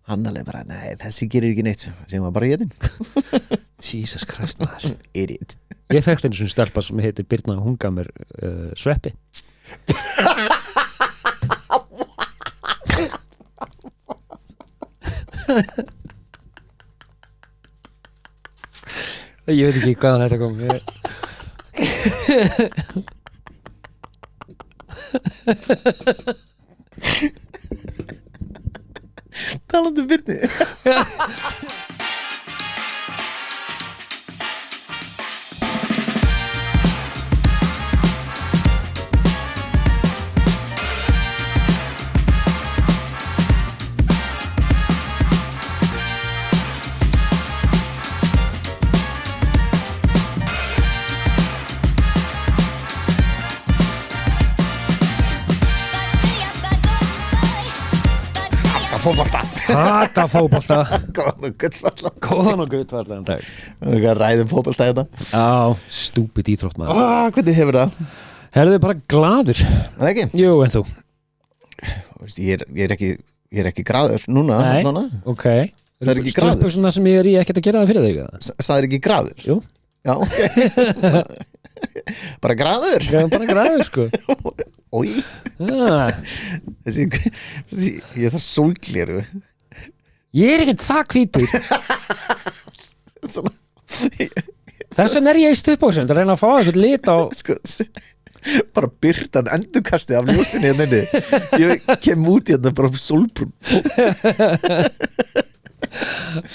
hann alveg bara, nei, þessi gerir ekki neitt sem var bara étin Jesus Christ maður Idiot Ég þekkti einu svona stelpa sem heitir Birna og hún gaf mér sveppi Ég veit ekki hvaðan þetta kom Talandi Birni Hata fótbolta Góðan Góðan og og gullfallan gullfallan dag Við erum ræðum fótbolta þetta Já, stúpid íþrótt maður Hvernig hefur það? Herðu bara gladur Það ekki? Jú, en þú? Ég er ekki graður núna Nei, allana. ok Það er ekki graður Svona sem ég ekkert að gera það fyrir þig eða? Það er ekki graður? Jú Já, ok Bara graður? Bara graður, sko Ói Þessi Ég þarf sólgleru Ég er ekkert það hvítur Svona Þess vegna er ég í stuðbóksum að reyna að fá eitthvað lit á Sko bara byrtan endurkasti af ljósinni hérna inni Ég kem út hérna bara sólbrún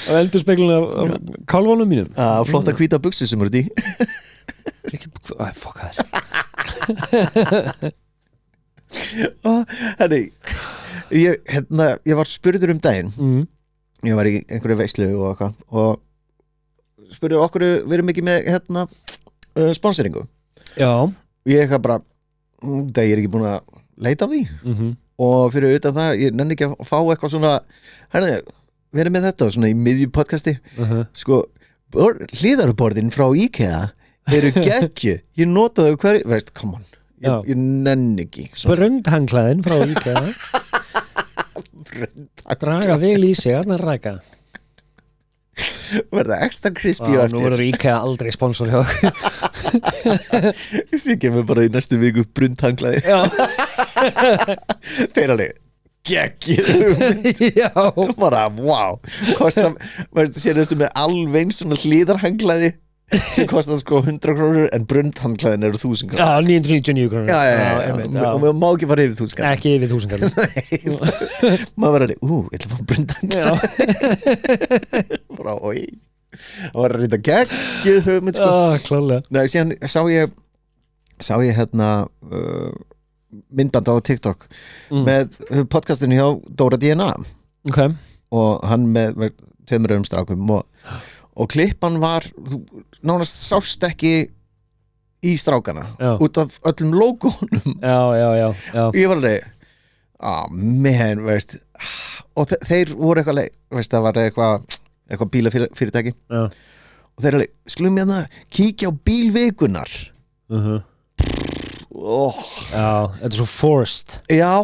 og eldurspeglun af kálfunum mínum Flotta hvíta buxur sem eru því Fuck það Henni ég var spurður daginn Ég var í einhverju veislu og eitthvað og spurður okkur við erum ekki með sponsoringu Já Ég eitthvað bara það ég er ekki búin að leita af því og fyrir utan það, ég nenni ekki að fá eitthvað svona herri, við erum með þetta svona í miðju podcasti sko, hliðarborðin frá IKEA eru geggju ég nota þau hverju, veist, come on ég nenni ekki Brundhangklæðin frá IKEA Draga vel í sig að ræka verða ekstra crispy og eftir nú verður IKEA aldrei sponsor hjá Ég kemur bara í næstu viku brundhangklæði Þeir alveg geggju Já bara wow kosta, sér eftir með alveg eins svona hlíðarhangklæði sem kostar sko 100 krónur en brundhangklæðin eru 1000 krónur Já, 999 krónur og maður má ekki fara yfir 1000 krónur Ekki yfir 1000 krónur maður var alveg, ég ætla að fá brundhangklæði bara, oi það var að reynda geggjuð hugmynd sko klálega Nei, síðan sá ég myndband á TikTok með podcastinu hjá Dóra DNA Ok og hann með tveimur strákum og klippan var nánast sást ekki í strákana út af öllum logonum Já ég var alveg man, veist og þeir voru eitthvað veist, það var eitthvað bílafyrirtæki og þeir alveg, skulum hérna kíkja á bílvikunar Já, þetta er svo forced Já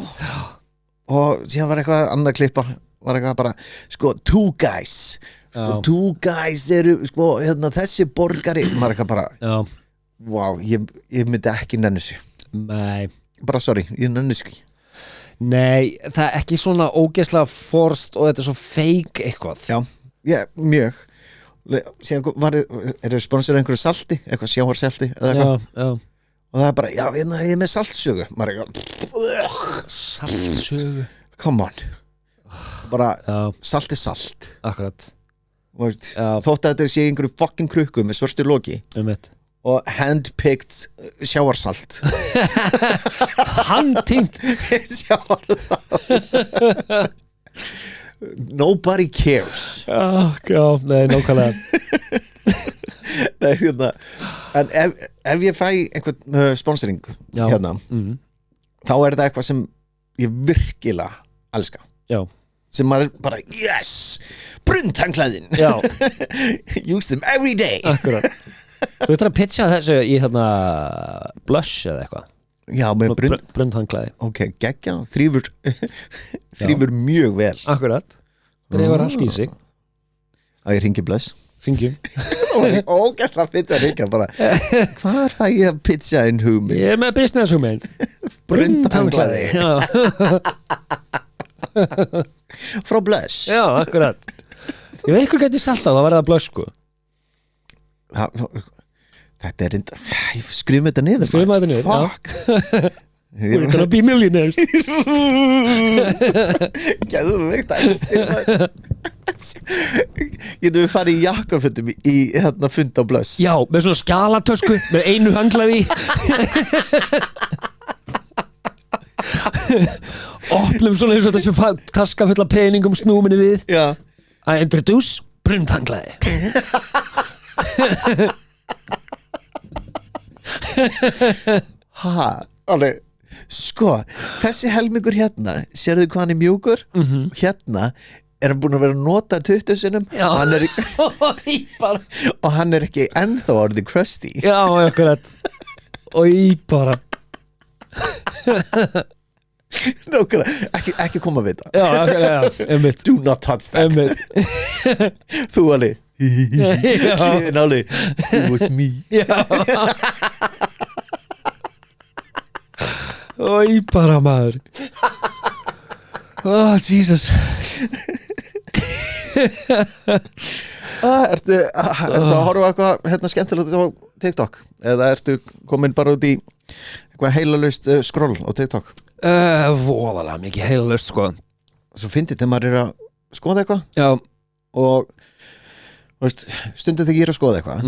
og síðan var eitthvað annað klippa var eitthvað bara, sko, two guys eru, sko, þessi borgari maður eitthvað bara wow, ég myndi ekki nenni þessu Nei bara sorry, ég nenni þessu Nei, það er ekki svona ógeðslega forced og þetta er svo fake eitthvað Já, mjög síðan eru sponsorið einhverju salti eitthvað sjávarsalti eða eitthvað og það er bara, já, ég er með saltsögu maður er eitthvað saltsögu, come on bara, salt er salt akkurat þótt að þetta sé einhverju fucking krukku með svörstu loki og handpicked sjávarsalt handpicked sjávarsalt nobody cares nei, nákvæmlega Nei, en ef ég fæ einhvern sponsoring hérna þá er það eitthvað sem ég virkilega elska sem maður er bara, yes brundhangklæðin use them every day akkurat þú ætlar að pitcha þessu í blush eða eitthvað já, með brundhangklæði ok, geggja, þrýfur mjög vel akkurat dregur allt í sig að ég ringi bless Hringjum ógæsla fyrir að ringa bara hvar fæ ég að pitcha inn hugmynd Ég með business hugmynd Brundtanglaði Já, frá bless já, akkurat Ég veit hvað geti saltað, það verða blöss sko þetta er reynda skrifum þetta niður Skrifum þetta niður, já. fuck We're gonna be millionaires Geðveikt Getum við farið í jakkafötum í hérna fund á blöss Já, með svona skjalatösku með einu handlaði Opnum svona eins og þetta sem taska fulla peningum snúminni við Já I introduce brundhanglaði Ha, alveg Sko, þessi helmingur hérna sérðu hvað hann er mjúkur hérna er hann búin að vera að nota 20 sinnum og hann er, og hann er ekki ennþá orðið crusty Já, akkurat Og ég bara Nákvæmlega, ekki koma við það Já, einmitt Do not touch that Þú alveg Hliðin alveg It was me Já Og ég bara maður Jesus Ertu að horfa eitthvað hérna skemmtilegt á TikTok eða ertu komin bara út í eitthvað heilalaust skroll á TikTok Voðalega mikið heilalaust sko Svo fyndið þegar maður er að skoða eitthvað Já og veist, stundum þegar ég er að skoða eitthvað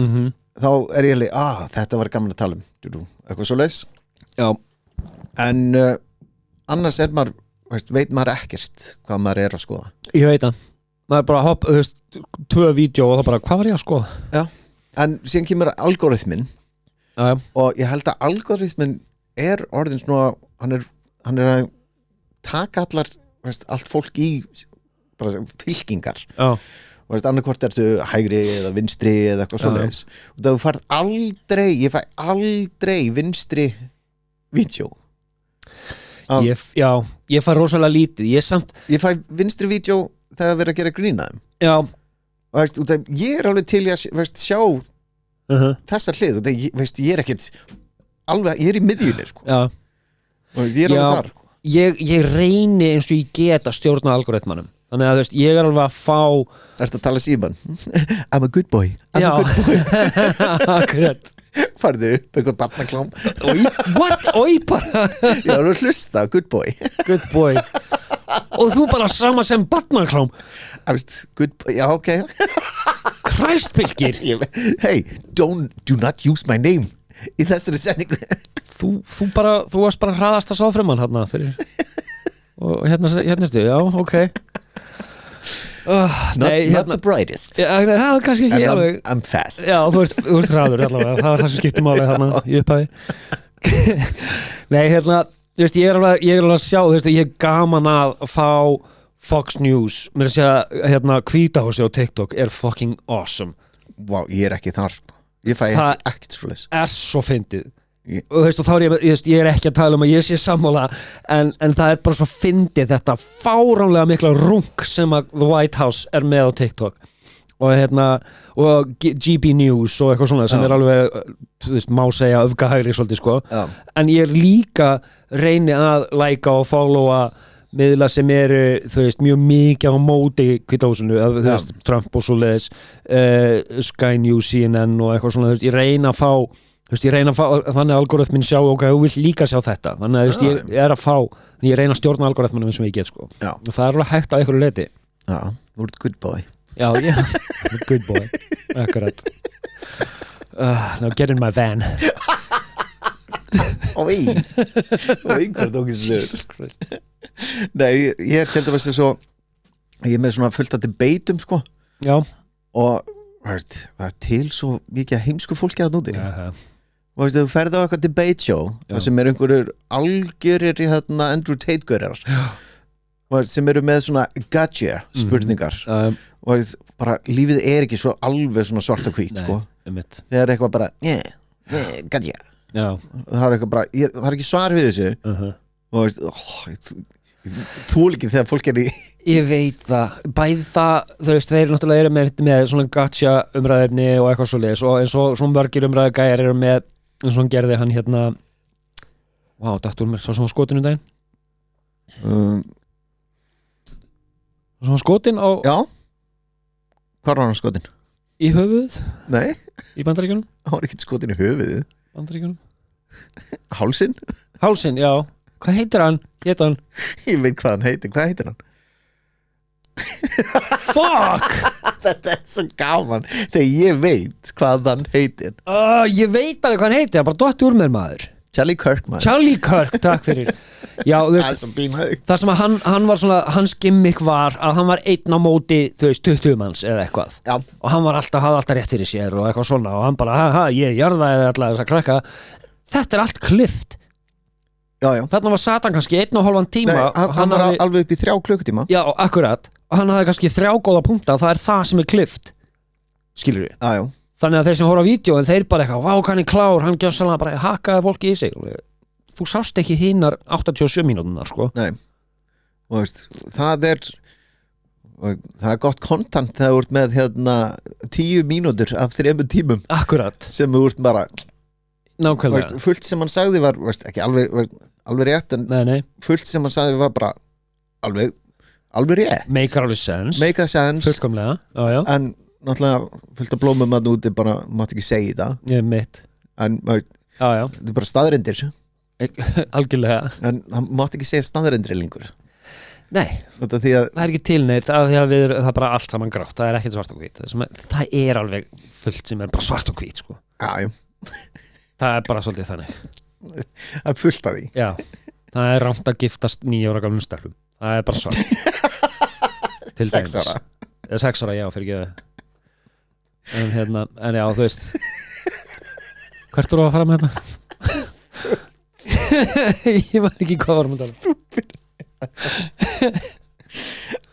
þá er ég alveg, þetta var gaman að tala um eitthvað svo leis Já en annars er maður veit maður ekkert hvað maður er að skoða Ég veit það maður bara hopp, þú veist, 2 vídeo og það bara, hvað var ég að skoða? Já, en síðan kemur algoritminn Já og ég held að algoritminn er orðin svona, hann er að taka allar, veist, allt fólk í bara fylkingar Já og veist, annarkvort ertu hægri eða vinstri eða eitthvað svoleiðis og það færð aldrei, ég fæ aldrei vinstri vídeo Ég fær rosalega lítið Ég fæ vinstri vídeo þegar við erum að gera grína þeim Já og veist, ég er alveg til í að veist, sjá þessa hlið og veist, ég er ekkert alveg, ég er í miðjunni sko. Já og veist, ég er alveg þar sko. ég reyni eins og ég get að stjórna algoritmanum þannig að þú veist, ég er alveg að fá Ertu að tala síman? I'm a good boy I'm a good boy Akkurat Farðu upp eitthvað barnaklám What? Oi bara Ég var að hlusta, good boy Good boy Og þú bara sama sem barnaklám Good boy, já ok Kræstpilkir Hey, do not use my name í þessari sendingu Þú varst bara hraðasta sáfrumann hérna fyrir og hérna ertu, já, ok not the brightest það er kannski ekki alveg I'm fast Já, þú ert hraður allavega það var það sem skiptir máli þarna í upphafi Nei, hérna þú veist, ég er alveg að sjá þú veist, ég er gaman að fá Fox News með að segja hérna Hvítahúsi á TikTok er fucking awesome Wow, ég er ekki þar ég fæ ekkert svoleiðis er svo fyndið og þú veist, og þá er ég er ekki að tala um að ég sé sammála en það er bara svo fyndið þetta fáránlega mikla rung sem að The White House er með á TikTok og hérna og GB News og eitthvað svona sem er alveg, þú veist, má segja öfgahægri svolítið sko en ég er líka reyni að likea og followa miðla sem eru, þú veist, mjög mikið á móti Hvítahúsinu, þú veist, Trump og svoleiðis Sky News, CNN og eitthvað svona, þú veist, ég reyna að fá þannig að algoritminn sjá, ok, þú vill líka sjá þetta þannig að, þú veist, ég er að fá ég reyna að stjórna algoritminn eins og ég get, sko og það er alveg hægt á einhverju leiti Já, þú ert good boy Já, good boy, akkurat now get in my van Oi, hvað tókist Jesus Christ Nei, ég er til dæmis svo ég er með svona fullt af debatum, sko Já og veist, það er til svo mikið heimsku fólki að núti og veist, þú ferði á eitthvað debate show það sem er einhverjur algjörir í hérna Andrew Tate-gaurar sem eru með svona gotcha spurningar og veist, bara lífið er ekki svo alveg svona svart og hvít sko. Það er eitthvað bara gotcha það er eitthvað bara, það er ekki svar við þessu og veist, Þú líki þegar fólk í Ég veit það, bæði það þú veist, þeir náttúrulega eru með svona gotcha umræðefni og eitthvað svoleiðis og eins og svona mörgir umræðu gæjar eru með eins og hann gerði hann hérna dattur mér, svo sem var skotin daginn svo sem var skotin á Já, hvað var hann skotin? Í höfuð, Nei, í Bandaríkjunum hann var ekki skotin í höfuðið Bandaríkjunum Hálsinn? Hálsinn, já, hvað heitir hann? Hét hann? Ég veit hvað hann heitir, hvað heitir hann? Fuck! Þetta er svo gaman þegar ég veit hvað hann heitir Ég veit alveg hvað hann heitir, hann bara dotti úr mér maður Charlie Kirk maður Charlie Kirk, takk fyrir Já, þú Það veist, er svo bímaði það sem að hann var svona, hans gimmick var að hann var einn á móti, þú veist, 20 manns eða eitthvað Já, og hann var alltaf, hafði alltaf rétt fyrir sér og eitthvað svona og hann bara, ég jarðaði alltaf þess að krakka þetta er allt klift já þarna var Satan kannski 1,5 tíma Nei, og hann var hafði, alveg upp í 3 klukkutíma já, akkurat og hann hafði kannski 3 góða punkta og það er það sem er klift skilur við, Já, þannig að þeir sem horfa á vídeo en þeir bara eitthvað, vá, hann er klár hann gjössalega bara hakkaði fólki í sig þú sást ekki hinar 87 mínútunar sko. nei og veist, það er gott content þegar þú ert með 10 mínútur af 3 tímum akkurat, sem þú ert bara nákvæmlega fullt sem hann sagði var ekki alveg rétt en nei, fullt sem hann sagði var bara alveg rétt make alveg sense make a sense fullkomlega, já, en náttúrulega fullt af blómum að núti bara mátt ekki segja það ég er mitt en já, þetta er bara staðreyndir algjörlega en hann mátt ekki segja staðreyndir lengur nei, þetta því að það er ekki tilneitt að því að það er bara allt saman grátt, það er ekkert svart og hvít það er alveg fullt sem er bara svart og hvít sko. já, það er bara svolítið þannig það er fullt af því já, það er rangt að giftast 9 ára gamlum stelpum, það er bara svart til 6 ára 6 ára, já, fyrir ekki en já, þú veist hvert voru að fara með þetta? Ég var ekki hvað varum að tala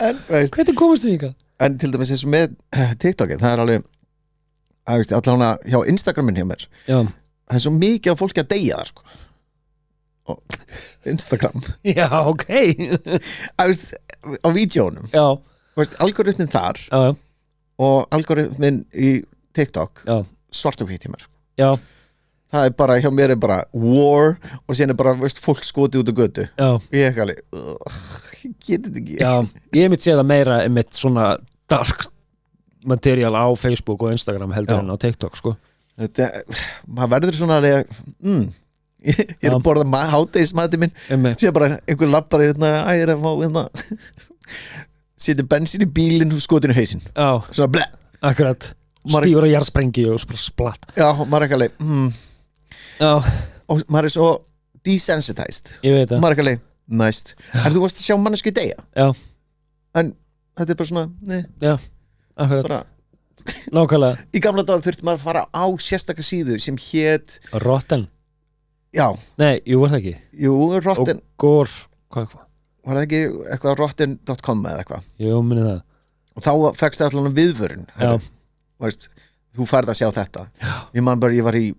en veist hvernig komast við ykkar? en til dæmis eins og með TikTokið það er alveg allavega hjá Instagramin hjá mér Já, það er svo mikið af fólki að deyja það sko og Instagram já, ok á vídjónum Já, algoritmin þar já, og algoritmin í TikTok já, svart og hvitt hjá mér já, það er bara, hjá mér er bara war og síðan er bara, fólk skoti út á götu já, ég er alveg ég geti þetta ekki já Ég hef mitt séð það meira mitt svona dark material á Facebook og Instagram heldur Já. en á TikTok sko. þetta, maður verður svona alveg ég er að borða hádegismati minn Einmitt. síðan bara einhver lappar ég er að fá setja bensin í bílinn og skotinu hausinn Já, svona ble akkurat Maður- Stígur á jarðsprengi og splatt já, maður er ekki alveg Já, og maður er svo desensitized ég veit það maður er ekki alveg næst en þú varst að sjá mannesku deyja Já, en þetta er bara svona nei, já, akkurat bara, Nákvæmlega í gamla dag þurfti maður að fara á sérstaka síðu sem hét Rotten já, Nei, jú, var það ekki jú, rotten Og gór, hvað? var það ekki eitthvað rotten.com eða eitthvað Jú, minni það og þá fegstu allan viðvörun Já, veist, þú færð að sjá þetta já. Ég var í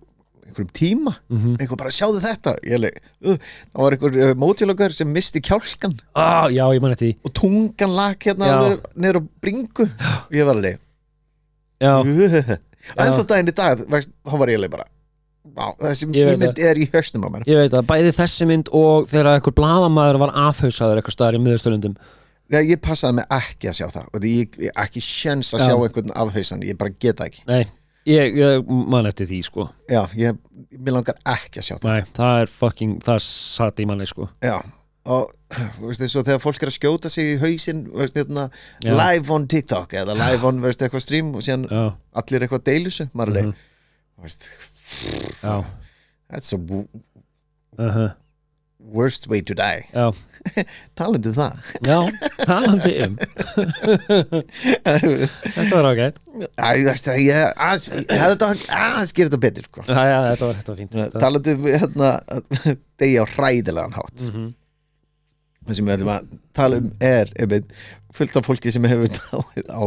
einhverjum tíma einhver bara sjáðu þetta það var einhver mótjálokar sem misti kjálkan já, ég man eftir því og tungan lag hérna Já. alveg niður á bringu og ég var alveg Já, en þá daginn í dag þá var ég alveg bara vá, þessi Ég veit ímynd er í hausnum á mér ég veit það, bæði þessi mynd og þegar einhver blaðamaður var afhausaður eitthvað staðar í miðaustölundum Nei, ég passaði mig ekki að sjá það og ég ekki sjens að Já. sjá einhvern afhausan ég bara geta ekki Nei, ég man eftir því sko já, mér langar ekki að sjá það Nei, það er fucking, það satt í manni sko já, og veist þið svo þegar fólk er að skjóta sig í hausinn veist, hérna, Já. live on TikTok eða live on veist, eitthvað stream og síðan Já, allir eitthvað deilusu maður er veist, já, that's a worst way to die já, talandu það já, talandi Þetta var ágætt Æ, veist það, ég hefði þetta aðeins gera þetta betur sko. Já, þetta var fínt talandi hérna degi á hræðilegan hátt það sem við ætlum að tala er einmitt, fullt af fólki sem hefur talið á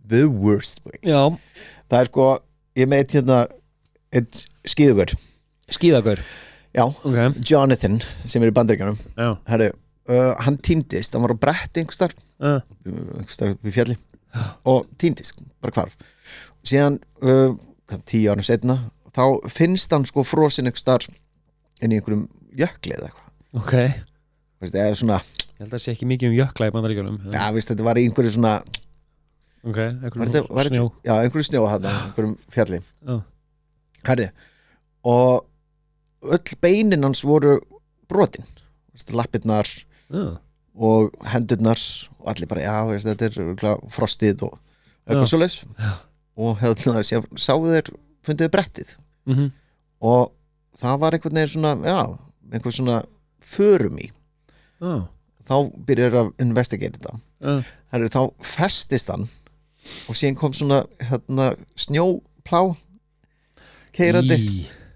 the worst way Já, það er sko, ég meit hérna eitt skíðugur skíðagur já, Ok, Jonathan sem er í Bandaríkjunum já, herru, hann týndist, hann var á bretti einhverstaðar upp í fjalli og týndist, bara hvarf síðan 10 árum setna þá finnst hann sko frosinn einhverstaðar inn í einhverjum jökli eða eitthvað okay. Eða svona ég held að sé ekki mikið jökla í Bandaríkjunum já, þetta var í einhverju svona einhverju snjó já, einhverju snjó hann, einhverjum fjalli herri og öll beinin hans voru brotin lappirnar og hendurnar og allir bara, já, þetta er frostið og eitthvað svoleiðis og hérna, sáu þeir funduðu brettið og það var einhvern veginn svona, já, einhvern svona förum í þá byrjar að investigate þetta herri, þá festist hann og síðan kom svona hérna, snjóplá keyrandi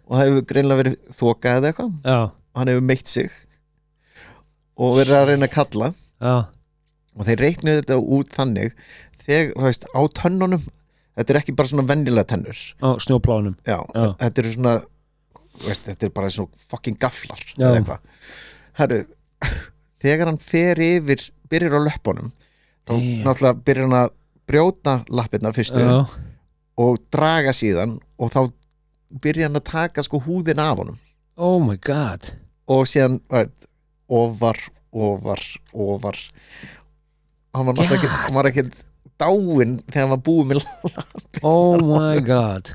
og það hefur greinlega verið þoka eða eitthvað og hann hefur meitt sig og verið að reyna að kalla og þeir reiknuðu þetta út þannig þegar, þú veist, á tönnunum þetta er ekki bara svona venjulega tennur á snjóplánum þetta eru svona, veist, þetta er bara svona fucking gaflar eða eitthvað herru, þegar hann fer yfir byrjar á löppunum þá náttúrulega byrjar hann að brjóta lappirnar fyrstu og draga síðan og þá byrjar hann að taka sko húðin af honum oh my god og síðan ofar hann var náttúrulega ekki, hann var ekki dáinn þegar hann var búið með lappirnar oh my god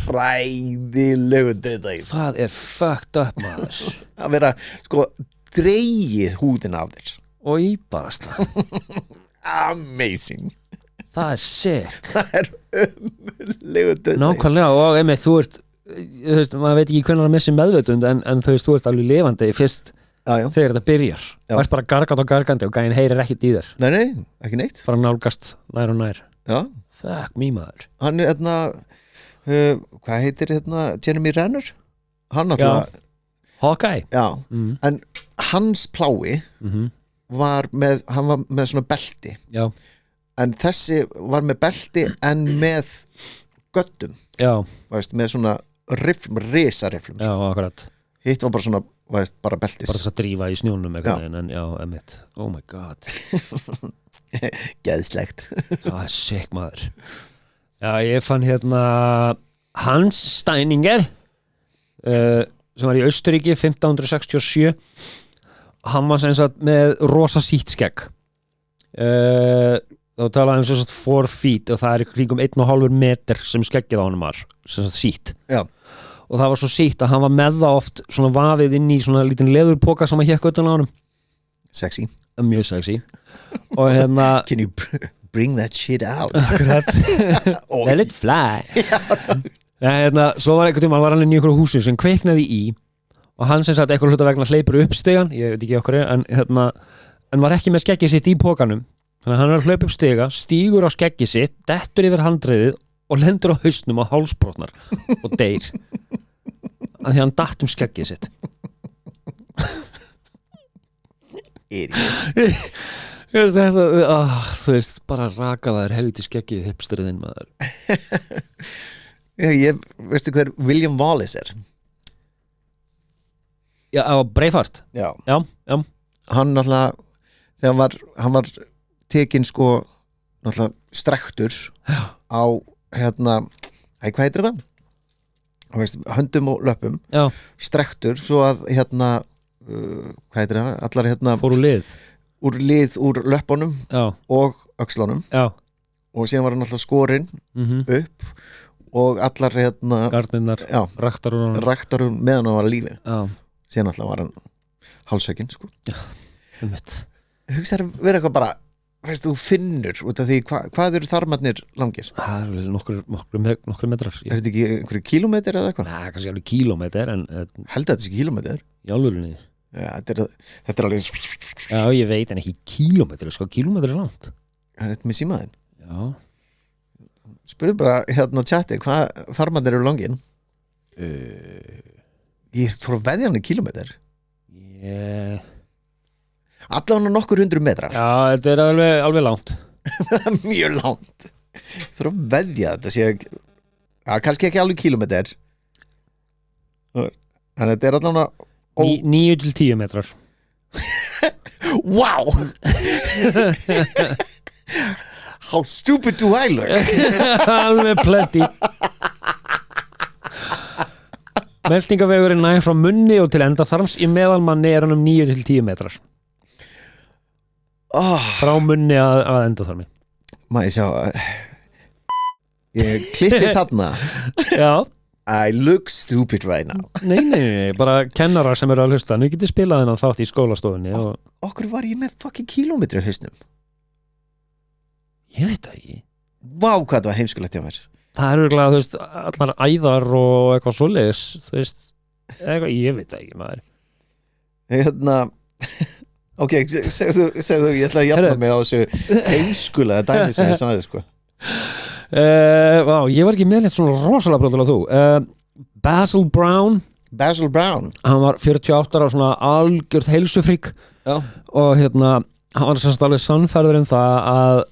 hræðilegu döðdagi það er fucked up maður að vera sko dreigið húðin af þér og íbarast amazing það er sick það er ömurlegu döðdagi nákvæmlega og einmitt þú ert þú veist, maður veit ekki hvernig hann missi meðvitund en þú veist, þú ert alveg lifandi fyrst þegar þetta byrjar og ert bara gargandi og gargandi og gæinn heyrir ekkert í þér nei, ekki neitt bara nálgast nær og nær já. fuck me maður hann er hérna hvað heitir hérna Jeremy Renner hann alltaf Hawkeye en hans plái var með hann var með svona belti en þessi var með belti en með göttum veist, með svona risariflum já, akkurat hitt var bara svona veist, bara beltis bara þess að drífa í snjónum en já, emitt oh my god geðslegt það er sick maður já, ég fann hérna Hans Steininger sem var í Austurríki 1567 hann var sem sagt með rosa sítt skegg þá talaði um sem sagt 4 feet og það er kringum 1,5 meter sem skeggið á honum var sem sagt sítt og það var svo sítt að hann var með það oft svona vafið inn í svona lítinn leðurpoka sem að hékk utan á honum sexy mjög sexy og hérna can you bring that shit out let it fly hérna, svo var einhvern tíma hann var hann inn í einhverju húsi sem kveiknaði í og hann sem sagt eitthvað hluta vegna hleypur upp stigan ég veit ekki okkur en hérna en var ekki með skeggið sitt í pokanum þannig að hann er að hlaupa upp stiga stígur á skeggið sitt dettur yfir handriðið og lendur á hausnum á hálsbrotnar og deyr af því hann datt skeggið sitt þetta, þú veist bara raka það helviti skeggið hipsterðinn maður veistu hver William Wallace er? Já, á Braveheart já. Hann náttúrulega þegar hann var tekinn sko náttúrulega strektur á hérna, hvað heitir það? Höndum og löpum strektur svo að hérna hvað heitir það? Allar hérna fór úr lið úr löpunum og öxlunum og síðan var hann alltaf skorinn upp og allar hérna gardinnar, raktarum meðan hann var að lífi síðan alltaf var hann hálshögginn sko hugsaður vera eitthvað bara veist, þú finnur út af því hvað eru þarmarnir langir? Það er nokkru metrar Er þetta ekki einhverju kílómetri eða eitthvað? Nei, kannski alveg kílómetri en held að þetta sé kílómetri í alvörinni þetta er alveg Já, ég veit en ekki kílómetri sko, kílómetri er langt Er þetta með símaðinn? Já Spurðu bara hérna á chati hvað þarmarnir eru langin Ég þarf að veðja hann í kílómetri Allavega nokkur 100 metrar Já, þetta er alveg langt Mjög langt Þú þarf að veðja þetta sé kannski ekki alveg kílómetr en þetta er allavega 9 til 10 metrar Wow How stupid do I look Alveg pletti Meltingavegurinn nær frá munni og til endaþarms í meðalmanni hann 9 til 10 metrar frá munni að endaþarmi Maður sjá Ég klippi þarna Já I look stupid right now Nei, bara kennarar sem eru að hlusta nú getið spilað þennan þátt í skólastofunni og... Okkur var ég með fucking kílómetri á hausnum Ég veit það ekki Vá hvað það var heimskulegt hjá mér Það eru örugglega, þú veist, allar æðar og eitthvað svoleiðis, þú veist eitthvað, ég veit það ekki maður Hérna Ok, segðu ég ætla að jafna mig á þessu heimskulega dæmi sem ég sagði sko Vá, ég var ekki með neitt svona rosalega brjóðulega þú Basil Brown hann var 48 ára svona algjört heilsufrík og hérna, hann var semst alveg sannfærður það að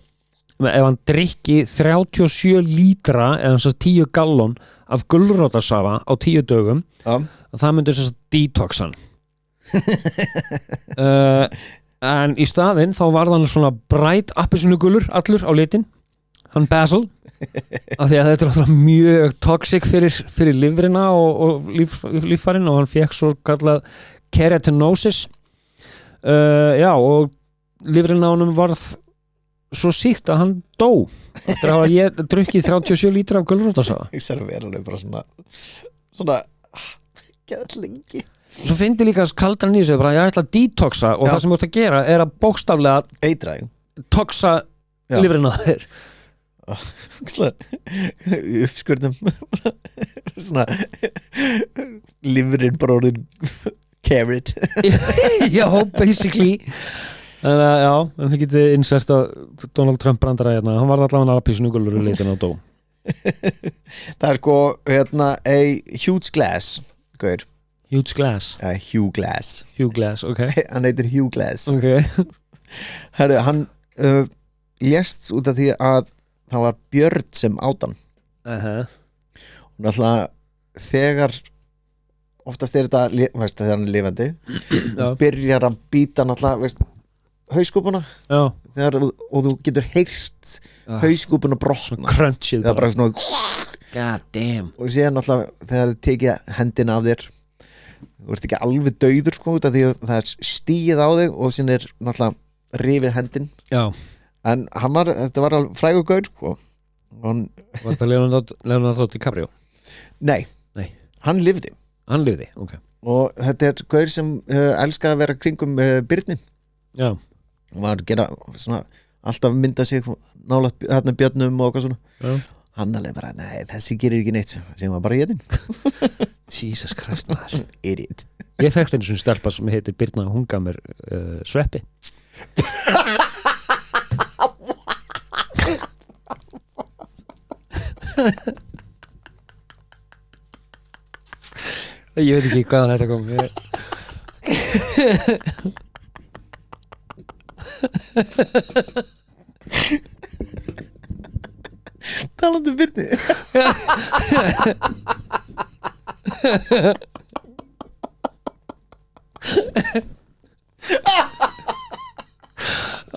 ef hann drikki 37 lítra eða þess að 10 gallon af gulrótarsafa á 10 dögum það myndi þess að detox hann en í staðinn þá var hann svona bright appelsínugulur allur á litin hann Basil af því að þetta er alltaf mjög toxic fyrir lifrina og líffarinn og hann fekk svo kallað keratinosis já og lifrinn á honum varð svo síkt að hann dó eftir að hafa drukkið 37 lítra af gulrótarsafa Ég sér að vera alveg bara svona geðall lengi Svo fyndi líka kaldan í sig bara ég ætla að detoxa og það sem þú ert að gera er að bókstaflega Eitræðing toxa lifrina þér uppskurðum svona lifrin bróðin carrot Já, basically en já, en þið getið insert að Donald Trump brandara hérna, hann var allavega alapísunugulur í leitin og dó Það er sko hérna a huge glass Gaur Huge Glass Hugh Glass ok Hann heitir Hugh Glass Ok Herru, hann lést út af því að það var björn sem át hann og náttúrulega þegar oftast er þetta veist, þegar hann er lifandi byrjar að býta náttúrulega hauskúpuna og þú getur heyrt hauskúpuna brotna crunchið það er bara svona god damn og síðan náttúrulega þegar þið tekið hendina af þér þú ert ekki alveg dauður sko út af því að það er stíið á þig og síðan er náttúrulega rifið hendin en þetta var alveg frægur gaur sko Var þetta Leonardo DiCaprio? Nei, hann lifði ok og þetta er gaur sem elskaði að vera kringum Birni Já og var að gera svona alltaf mynda sig nálægt hérna björnum og eitthvað svona hann alveg bara, nei þessi gerir ekki neitt sem var bara étinn Jesus Christ maður Idiot Ég þekkti einu svona stelpa sem heitir Birna og hún gaf mér sveppi Ég veit ekki hvaðan þetta kom Talandi Birni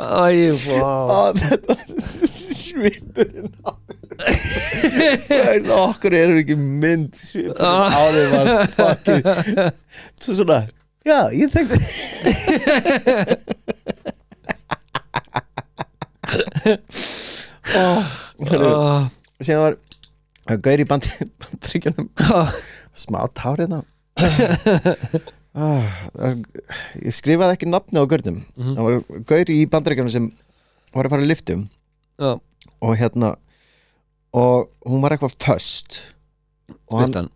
Æ, vá Þetta svipurinn á okkur er ekki mynd svipurinn á þeim var fucking svo svona, já, ég þekkti síðan var gaur í bandryggjunum smá tár hérna ég skrifaði ekki nafni á gaurnum það var gaur í bandryggjunum sem var að fara í lyftum og hérna og hún var eitthvað föst og hann,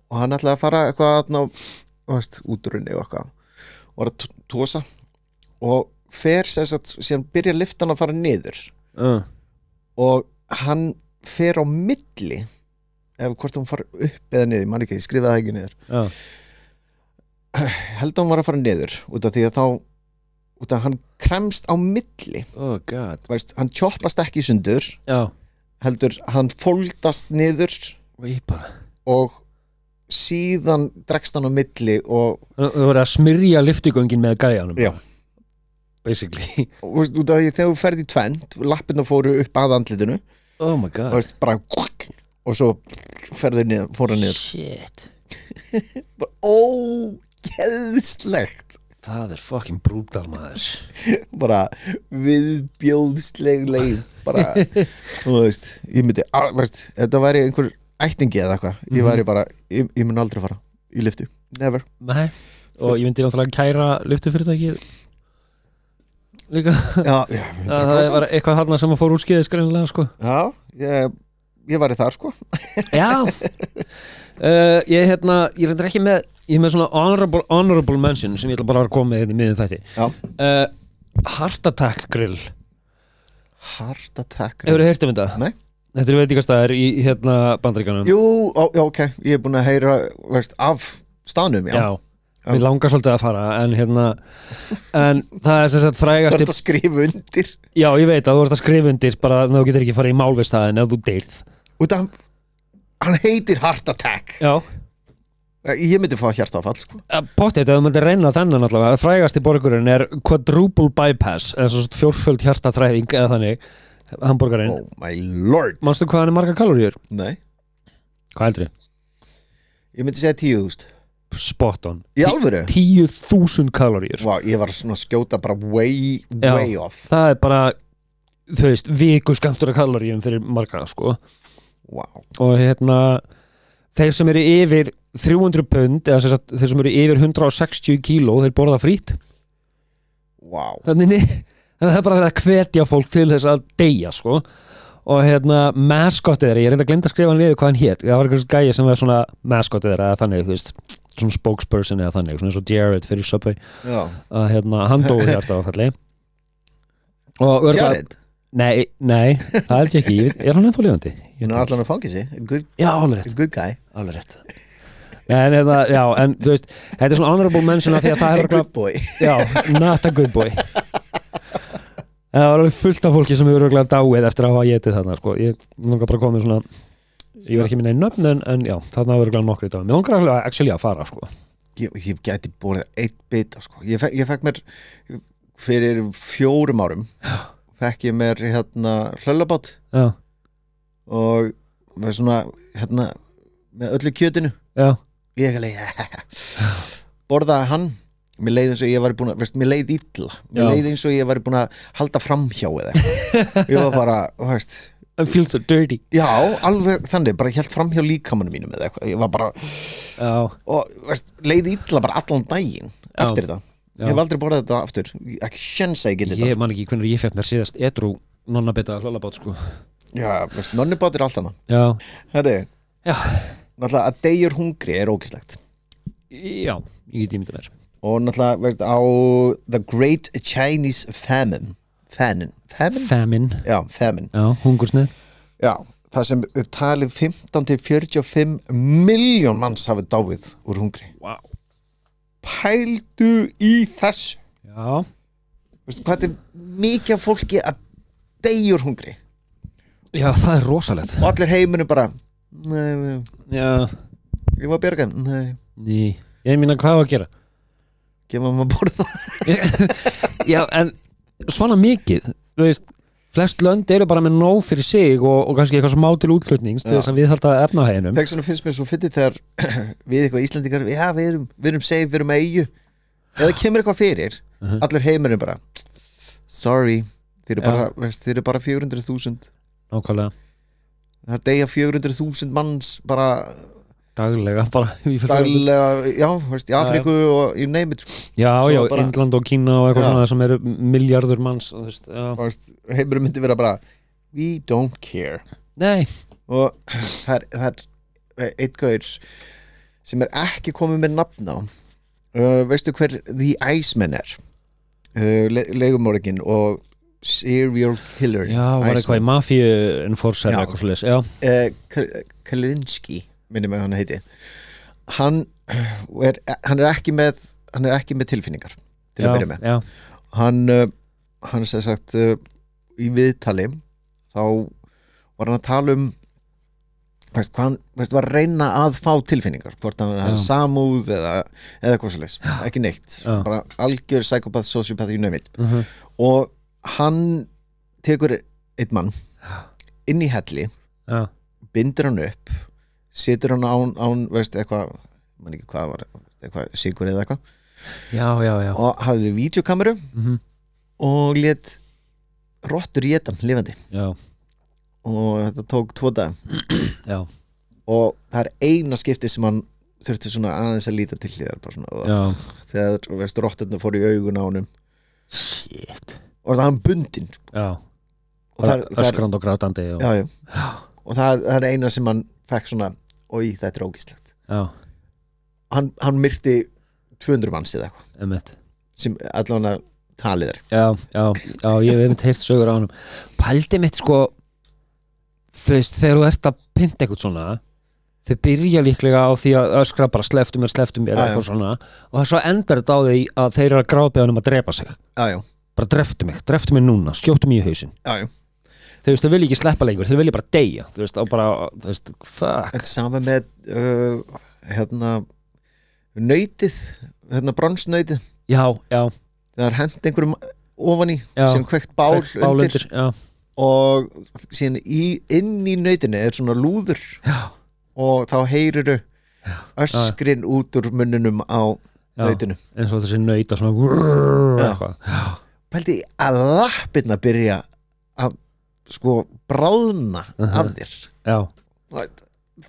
og hann ætlaði að fara eitthvað útrunni og eitthvað og var að tósa og fer síðan byrja lyftan að fara niður og hann fer á milli ef hvort hún fara upp eða niður, mann ekki, ég skrifaði það ekki niður held að hún var að fara niður út af því að út af hann kremst á milli hann choppast ekki í sundur heldur hann foldast niður og síðan dregst hann á milli og þú verður að smyrja lyftigöngin með gæjanum basically. Og veist, út af því þegar þú ferð í tvend lappirnar fóru upp að andlitinu Oh my og god. veist, bara og svo ferðu niður, fóru niður Shit. bara ógeðslegt Það fucking brútal maður. bara viðbjóðsleg leið bara, þú veist ég myndi, veist, þetta væri einhver ættingi eða eitthvað, ég væri bara ég mun aldrei fara í lyftu, never. Nei. Og ég myndi náttúrulega kæra lyftufyrirtækið líka. Já, Það var eitthvað þarna sem að fór úr skeiðis greinilega, sko. Já, ég væri þar, sko. Já. Ég reyndar ekki með, ég er með svona honorable mention sem ég ætla bara að koma með hérna í miðjum þætti. Já. Heart Attack Grill. Heart Attack Hefurðu heyrt um þetta? Nei. Þetta eru veitingastæðir í Bandaríkjunum. Jú, já, ok, ég er búin að heyra, veist, af staðnum, já. Mér langar svolítið að fara en það er sem sagt frægast Þú ert að skrifa undir Já, ég veit að þú ert að skrifa undir bara að þú getur ekki farið í mál við staðinn ef þú deyrð Út af hann heitir Heart Attack Já Ég myndi fá hjartaáfall, sko. Pottþétt, ef þú myndir reyna þennan allavega frægasti borgurinn er quadruple bypass eða svo fjórföld hjartatræðing eða þannig hamborgarinn Oh my lord Manstu hvað hann er marga kaloríur? Nei, Hvað heldurðu? ég myndi segja 10.000 Spot on Í alvöru? 10.000 kaloríur Vá, ég var svona að skjóta bara way off Það er bara, þú veist, viku skamtur af kaloríum fyrir marga, sko Wow. Og þeir sem eru yfir 300 pund eða sem sagt, þeir sem eru yfir 160 kíló þeir borða frít Wow. Þannig það er bara verið að hvetja fólk til þess að deyja, sko og maskotið þeirra, ég reynda að glinda að skrifa hann niður hvað hann hét, það var einhvers gæi sem var svona maskotið þeirra eða þannig, þú veist svona spokesperson eða þannig, svona eins og Jared fyrir Subway Já. að hann dói hjartaáfalli og Jared? Nei, það held ég ekki, er hann ennþá lifandi? Hann er allan að fangi sig Já, alveg rétt Good guy Alveg rétt en þú veist, þetta er svona honorable mention af því að það er Good boy Já, not a good boy Það var alveg fullt af fólki sem hefur örugglega dáið eftir að hafa getið þarna, sko Ég langar bara að koma með svona Ég var ekki minna í nöfn en já, þarna var örugglega nokkri dáið Mér langar alveg actually að fara, sko Ég gæti borðið eitt bita, sko Ég fekk mér fyrir 4 árum fekk ég mér hlöllabát Já, og með svona með öllu kjötinu já, ég borðaði hann mér leið eins og ég var búin að mér leið illa, mér Já. leið eins og ég var búin að halda framhjá eða eitthvað. Ég var bara, veist I feel so dirty já, alveg þannig, bara hélt framhjá líkamanum mínum eða eitthvað, ég var bara Já, og veist, leið illa bara allan daginn eftir þetta, Já. ég hef aldrei borðað þetta aftur ekki sjens að ég geti ég þetta man ekki hvernig ég fekk mér síðast edrú nonnabita hlöllabát, sko já, veist, nonnibát er allt hana Já, herri, já, náttúrulega að deyjur hungri er ógislegt já, ég get ímyndað mér og náttúrulega veist, á The Great Chinese Famine Famine? Famine, Já, famine já, hungursnið Já, það sem talið 15 til 45 miljón manns hafi dáið úr hungri Wow. Pældu í þessu Já, Veistu hvað þetta er mikið af fólki að deyja úr hungri já, það er rosalegt og allir heiminu bara nei, Já, ég var að bjarga nei, ný Ég meina hvað á að gera gefa maður að borða Já, en svona mikið þú veist, flest lönd eru bara með nóg fyrir sig og kannski eitthvað smá til útflutnings til Já. þess að viðhalda efnahæginum Þess vegna finnst mér svo fyndið þegar við eitthvað Íslendingar, já við erum safe, við erum með eyju eða kemur eitthvað fyrir allir heimurinn bara sorry, þeir eru bara, veist, þeir eru bara 400.000 Nákvæmlega það deyja 400.000 manns bara Daglega bara daglega, já, veist, í Afríku og you name it Já, Svo já, bara- Indland og Kína og eitthvað Já. svona sem eru miljardur manns þú veist, já. veist, heimurinn myndi vera bara we don't care Nei, og það er einn gaur sem er ekki komið með nafn á veistu hver The Iceman er legumorðinginn og serial killer já, var eitthvað í mafíu enforcer Já. eitthvað svoleiðis, já Kalinski minni mig hann heiti hann er ekki með tilfinningar til að byrja með Já, hann sem sagt í viðtali þá var hann að tala um hvað hann var að reyna að fá tilfinningar hvort hann var samúð eða hvað svoleiðis, ekki neitt bara algjör psychopath, sociopath, you name it og hann tekur einn mann inn í helli bindur hann upp situr hann án veist eitthvað, man ekki hvað var eitthvað, sigur eða eitthvað og hafði vídeokameru og lét rottur étan lifandi og þetta tók 2 daga og það eina skipti sem hann þurfti svona aðeins að líta til hliðar bara svona, þegar veist, rotturna fór í augun á honum shit og það var hann bundinn og öskrand og grátandi og það eina sem hann fekk svona, oi þetta er ógíslegt hann myrti 200 manns eða eitthvað sem allavega talið ég hef heilt sögur á hann pældi mitt sko þú veist, þegar þú ert að pynta eitthvað svona þau byrja líklega á því að öskra bara sleftu mér eitthvað svona og það svo endar þetta á því að þeir eru að grápa um að drepa sig bara dreftu mig núna, skjóttu mig í hausinn þau veist, þau vilja ekki sleppa lengur þau vilja bara deyja þú veist, fuck þetta saman með nautið bronsnautið það hent einhverjum ofan í sem kveikt bál undir og síðan inn í nautinu er svona lúður og þá heyriru öskrin út úr munninum á nautinu eins og þessi nauta svona pældi að lappirna byrja að sko bráðna af þér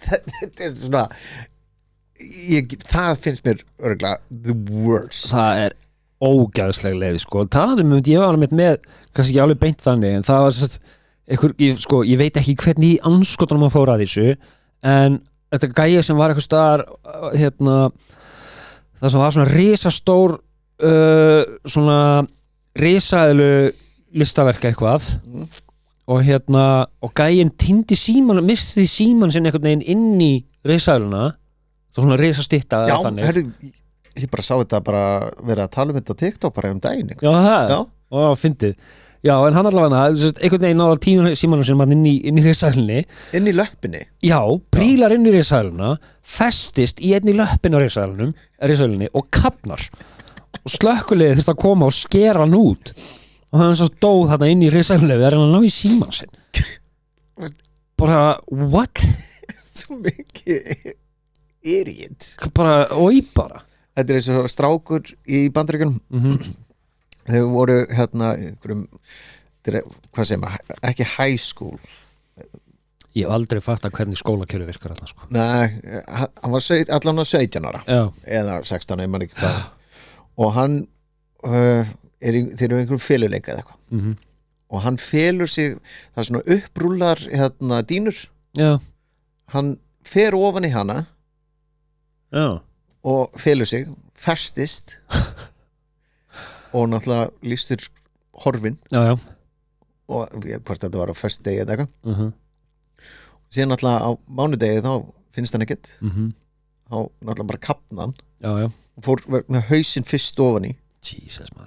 þetta er svona það finnst mér örgulega the worst það er ógæðslega leið sko, talandi ég var alveg með, kannski ekki alveg beint þannig en það var ég veit ekki hvernig í anskotunum að fóra að þessu en þetta gæja sem var eitthvað staðar það sem var svona risastór svona risaðilu listaverk eitthvað og og gæjinn týndi síman misti síman sinni einhvern veginn inn í risaðiluna svona risastytta þannig ég bara sá þetta bara verið að tala um þetta á TikTok bara daginn fyndið en hann allavega einhvern veginn náða tíma símanum sem hann inn í risaðilunni inn í löppinni prílar inn í risaðiluna festist í einni löppin á risaðilunni og kapnar og slökkuliðið þurfti að koma og skera hann út og hann svo dóð þarna inn í risaðilunni þegar hann ná í síman sinn bara what? Svo mikið idiot bara þetta er eins og strákur í Bandaríkjunum þau voru einhverjum hvað segir maður, ekki high school ég hef aldrei fatt að hvernig skólakjöru virkar þarna sko nei, hann var allan á 17 ára eða 16, ég man ekki hvað og hann þeir eru einhverjum feluleika eða eitthvað og hann felur sig það er svona upprúlar dínur hann fer ofan í hana og felur sig, festist og náttúrulega lýstur horfin og hvort þetta var á föstudegi eða eitthvað síðan náttúrulega á mánudegi þá finnst hann ekkert þá náttúrulega bara kapna hann og fór með hausinn fyrst ofan í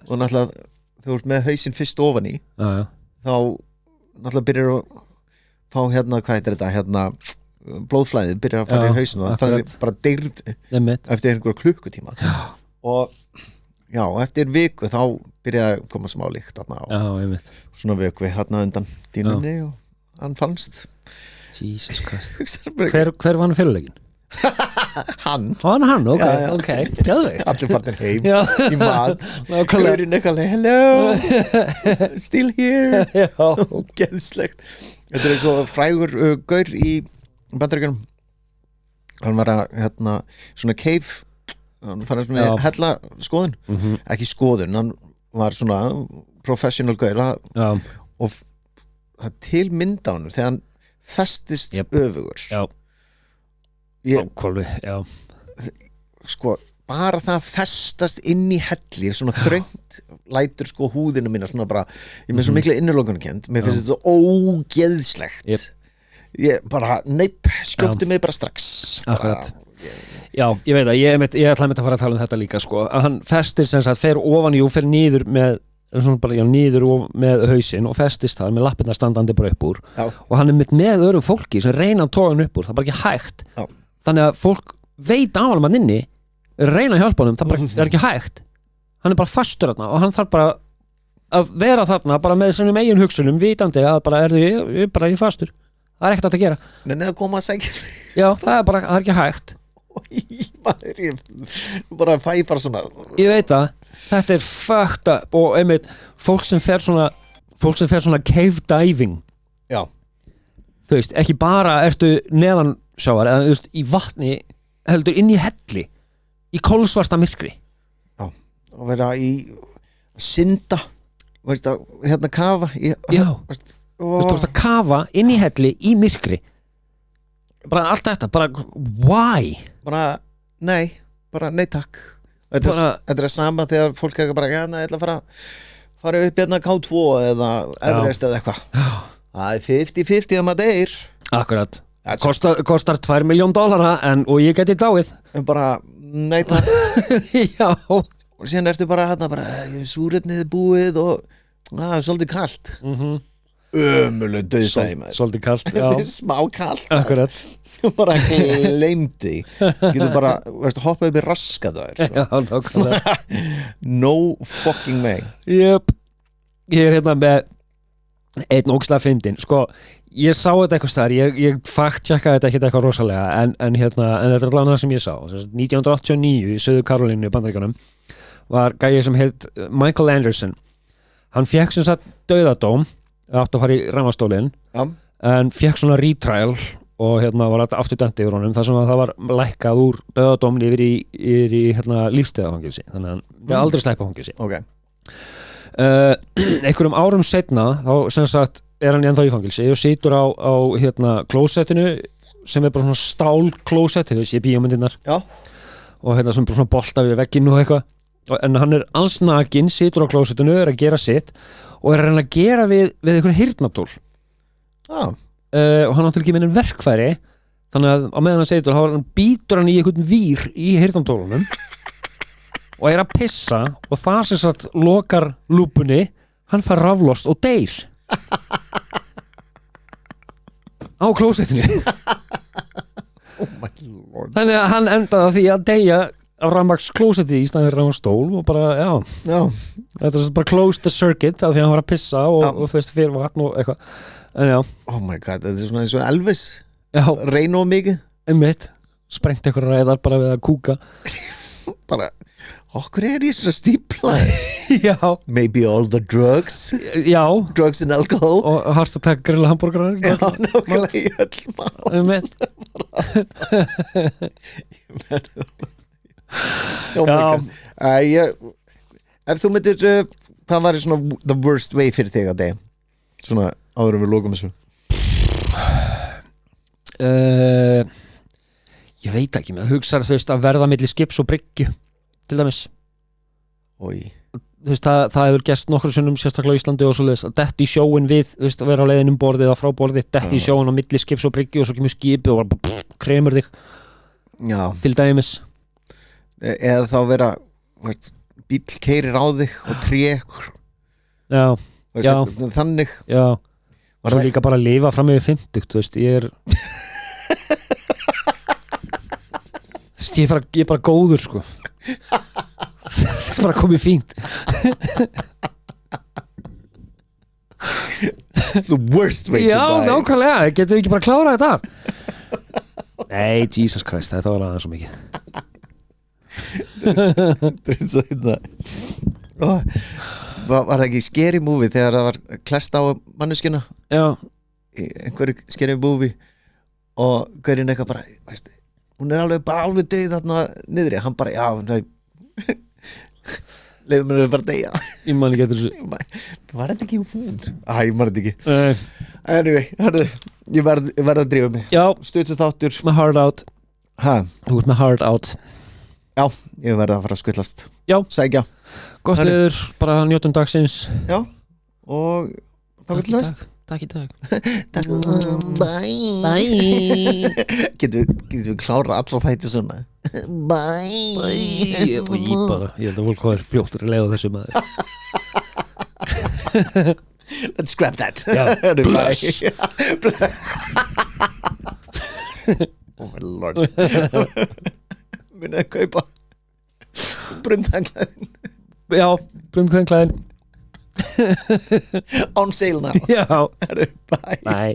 og náttúrulega þú ert með hausinn fyrst ofan í þá náttúrulega byrjar að fá hvað heitir þetta blóðflæðið byrjar að fara í hausinu það er bara deyrð eftir einhverja klukkutíma og eftir viku þá byrjaði að koma smá líkt svona vökvi undan dínunni og hann fannst Jesus Christ hver var hann félalegin? hann, ok gæðveikt allir farnir heim í mat gaurinn eitthvað hello still here geðslegt þetta er eins og frægur gaur í Bandaríkjunum hann var að svona cave hann fann svona hella skoðun ekki skoðun, hann var svona professional gaur og það til mynda honum þegar hann festist öfugur sko bara það að festast inn í helli svona þröngt lætur sko húðinu mína svona bara ég með svo mikla innurlokunarkennd mér finnst þetta ógeðslegt ég bara, skjóptu mig bara strax akkurat ég veit að ég ætlaði að fara að tala um þetta líka sko að hann festir sem sagt fer ofan í og fer niður með svona bara niður og með hausinn og festist þar með lappirnar standandi bara upp úr Já. og hann er með öðrum fólki sem reyna að toga hann upp úr, það er bara ekki hægt Já. þannig að fólk veit af hann inni reyna að hjálpa honum, það bara, er ekki hægt hann er bara fastur þarna og hann þarf bara að vera þarna bara með sínum eigin hugsunum vitandi að bara ég er bara í fastur það er ekkert að gera Neða að koma að segja já, það er ekki hægt maður, ég bara fæ bara svona ég veit það, þetta er fucked up og einmitt, fólk sem fer svona cave diving Já. þú veist, ekki bara ertu neðansjávar eða þú veist, í vatni heldur inn í helli í kolsvarta myrkri Já, og vera í synda veist að, hérna kafa já, þú veist, þú ert að kafa inn í helli í myrkri bara allt þetta, bara why? bara nei takk þetta er sama þegar fólk er bara ég ætla að fara upp hérna K2 eða Everest eða eitthvað það er 50-50 að maður deyr akkurat, kostar $2 million og ég geti dáið bara nei takk já og síðan ertu bara hérna súrefnið er búið og það er svolítið kalt ömuleg döðstæði svolítið kalt, já smá kalt akkurat bara gleymdi getur bara hoppað upp í raskadaður já, nákvæmlega no fucking way jöp, ég er hérna með einn ógeðslega fyndin sko, ég sá þetta eitthvað staðar ég fact-checkaði þetta ekkert eitthvað rosalega en þetta er allavega það sem ég sá 1989 í Suður Karolínu í Bandaríkjunum var gæi sem heit Michael Anderson hann fékk sem sagt dauðadóm átti að fara í rafmagnsstólinn en fékk svona retrial og var aftur dæmt yfir honum þar sem það var lækkað úr dauðadómni yfir í lífstíðarfangilsi þannig að hann aldrei sleppa fangilsi okay. Einhverjum árum seinna þá sem sagt er hann ennþá í fangilsi og situr á klósettinu sem er bara svona stálklósett þú veist, ég bíómyndirnar og sem er bara svona bolta við vegginn og eitthvað en hann er alls nakinn, situr á klósettinu er að gera sitt og er að reyna að gera við einhvern heyrnartól og hann áttur ekki með verkfæri þannig að á meðan hann situr hann býtur hann í einhvern vír í heyrnartólunum og er að pissa og það sem sagt lokar lúpunni hann fær raflost og deyr á klósettinu oh my lord þannig að hann endaði á því að deyja á rafmagns klósetti í staðin rafmagnsstól og bara, já þetta er bara close the circuit af því að hann var að pissa og þú veist fyrir vatn og eitthvað en já oh my god, þetta er svona eins og Elvis reyna of mikið einmitt, sprengt eitthvað ræðar bara við að kúka bara, okkur er ég svona stípla já maybe all the drugs drugs and alcohol og hart að taka grilla hambúrgarar já, nákvæmlega í öll mál einmitt ef þú myndir hvað var svona the worst way fyrir þig að deg svona áður en við lókum þessu ég veit ekki mér hugsaður þú veist að verða milli skips og bryggju til dæmis þú veist það hefur gerst nokkru sinnum sérstaklega á Íslandi og svoleiðis að detti í sjóin við þú veist að vera á leiðin borðið og frá borðið detti í sjóin á milli skips og bryggju og svo kemur skipið og bara kremur þig til dæmis eða þá vera bíll keyrir á þig og tré þannig og svo líka bara að lifa fram yfir 50 þú veist ég er þú veist ég er bara góður sko það er bara komið fínt the worst way to die já nákvæmlega, getum við ekki bara klárað þetta nei, Jesus Christ, þetta var aðeins svo mikið þetta er svo var það ekki scary movie þegar það var klest á manneskjuna einhverju scary movie og gaurinn eitthvað bara veist, hún er alveg döið þarna niðri hann bara, leiðum mér að bara deyja ég man ekki eftir þessu var þetta ekki hún? Ég man þetta ekki anyway, hörðu ég verð að drífa mig stuttu þáttur með hard out þú ert með hard out já, ég verð að fara að skvillast sækja gott viður, bara njótum dagsins og þá vil næst takk í dag bye getum við klára alla þætti svona bye ég held að fólk hvað er fljóttur að leiða þessu maður Let's scrap that Bless. Oh my lord Munið að kaupa Brundanglæðin Já, brundklæðin On sale now Já, Bye bye